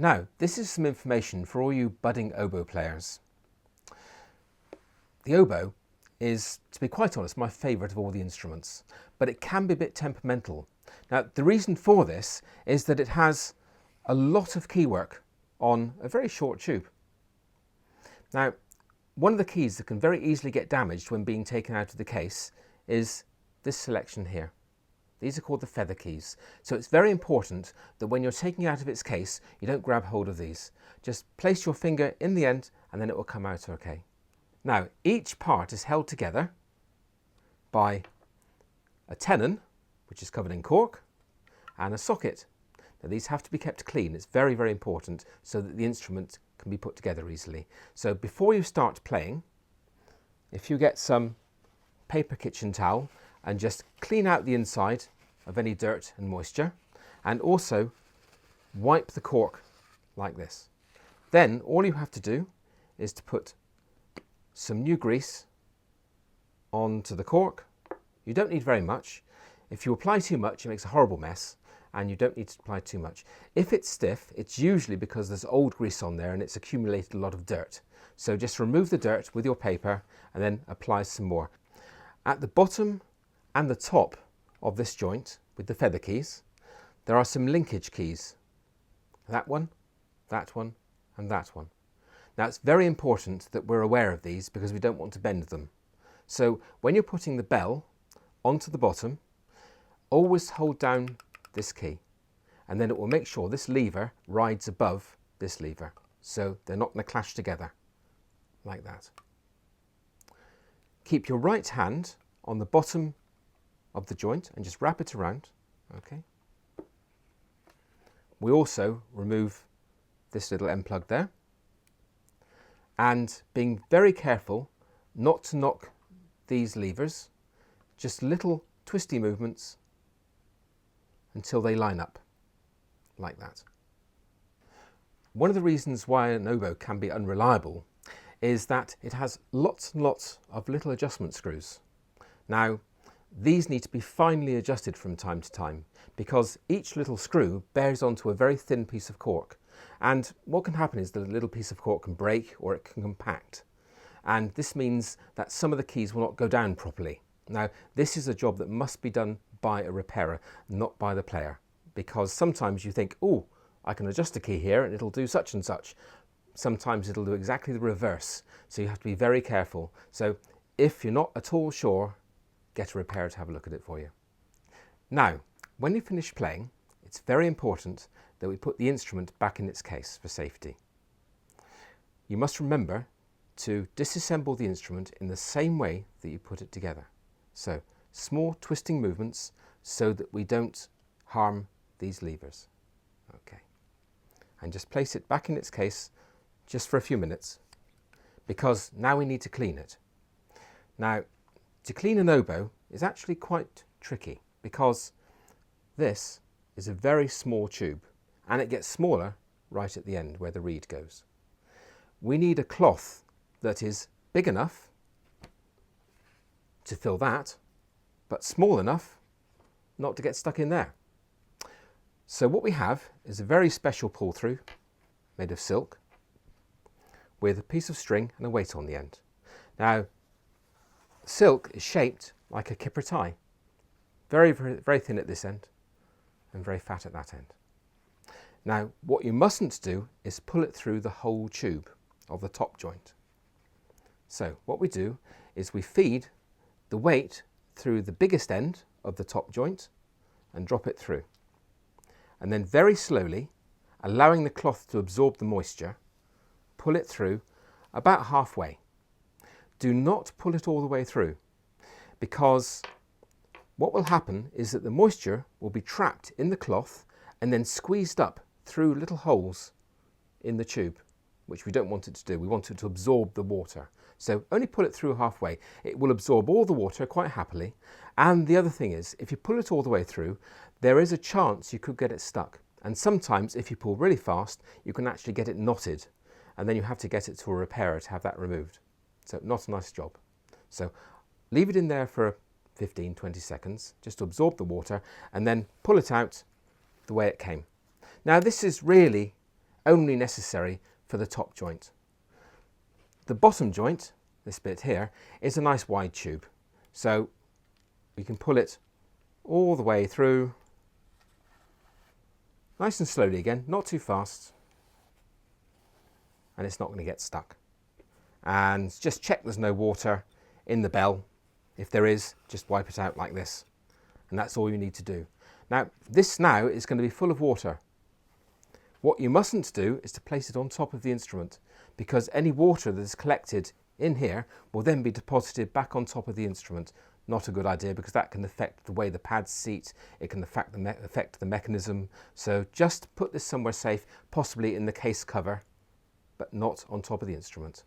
Now, this is some information for all you budding oboe players. The oboe is, to be quite honest, my favourite of all the instruments, but it can be a bit temperamental. Now, the reason for this is that it has a lot of keywork on a very short tube. Now, one of the keys that can very easily get damaged when being taken out of the case is this selection here. These are called the feather keys. So it's very important that when you're taking it out of its case, you don't grab hold of these. Just place your finger in the end and then it will come out okay. Now, each part is held together by a tenon, which is covered in cork, and a socket. Now, these have to be kept clean. It's very, very important so that the instrument can be put together easily. So before you start playing, if you get some paper kitchen towel and just clean out the inside of any dirt and moisture, and also wipe the cork like this. Then all you have to do is to put some new grease onto the cork. You don't need very much. If you apply too much, it makes a horrible mess, and you don't need to apply too much. If it's stiff, it's usually because there's old grease on there and it's accumulated a lot of dirt. So just remove the dirt with your paper and then apply some more. At the bottom and the top of this joint with the feather keys, there are some linkage keys. That one, and that one. Now, it's very important that we're aware of these because we don't want to bend them. So when you're putting the bell onto the bottom, always hold down this key, and then it will make sure this lever rides above this lever, so they're not going to clash together like that. Keep your right hand on the bottom of the joint and just wrap it around. Okay. We also remove this little end plug there, and being very careful not to knock these levers, just little twisty movements until they line up like that. One of the reasons why an oboe can be unreliable is that it has lots and lots of little adjustment screws. Now, these need to be finely adjusted from time to time because each little screw bears onto a very thin piece of cork. And what can happen is the little piece of cork can break or it can compact. And this means that some of the keys will not go down properly. Now, this is a job that must be done by a repairer, not by the player, because sometimes you think, oh, I can adjust a key here and it'll do such and such. Sometimes it'll do exactly the reverse. So you have to be very careful. So if you're not at all sure, get a repairer to have a look at it for you. Now, when you finish playing, it's very important that we put the instrument back in its case for safety. You must remember to disassemble the instrument in the same way that you put it together. So small twisting movements so that we don't harm these levers. Okay. And just place it back in its case just for a few minutes, because now we need to clean it. Now, to clean an oboe is actually quite tricky because this is a very small tube and it gets smaller right at the end where the reed goes. We need a cloth that is big enough to fill that, but small enough not to get stuck in there. So what we have is a very special pull-through made of silk with a piece of string and a weight on the end. Now, silk is shaped like a kipper tie, very, very, very thin at this end and very fat at that end. Now, what you mustn't do is pull it through the whole tube of the top joint. So what we do is we feed the weight through the biggest end of the top joint and drop it through. And then very slowly, allowing the cloth to absorb the moisture, pull it through about halfway. Do not pull it all the way through, because what will happen is that the moisture will be trapped in the cloth and then squeezed up through little holes in the tube, which we don't want it to do. We want it to absorb the water. So only pull it through halfway. It will absorb all the water quite happily. And the other thing is, if you pull it all the way through, there is a chance you could get it stuck. And sometimes if you pull really fast, you can actually get it knotted, and then you have to get it to a repairer to have that removed. So not a nice job. So leave it in there for 15, 20 seconds just to absorb the water and then pull it out the way it came. Now this is really only necessary for the top joint. The bottom joint, this bit here, is a nice wide tube. So we can pull it all the way through, nice and slowly again, not too fast, and it's not going to get stuck. And just check there's no water in the bell. If there is, just wipe it out like this, and that's all you need to do. Now, this now is going to be full of water. What you mustn't do is to place it on top of the instrument, because any water that is collected in here will then be deposited back on top of the instrument. Not a good idea, because that can affect the way the pads seat, it can affect the mechanism. So just put this somewhere safe, possibly in the case cover, but not on top of the instrument.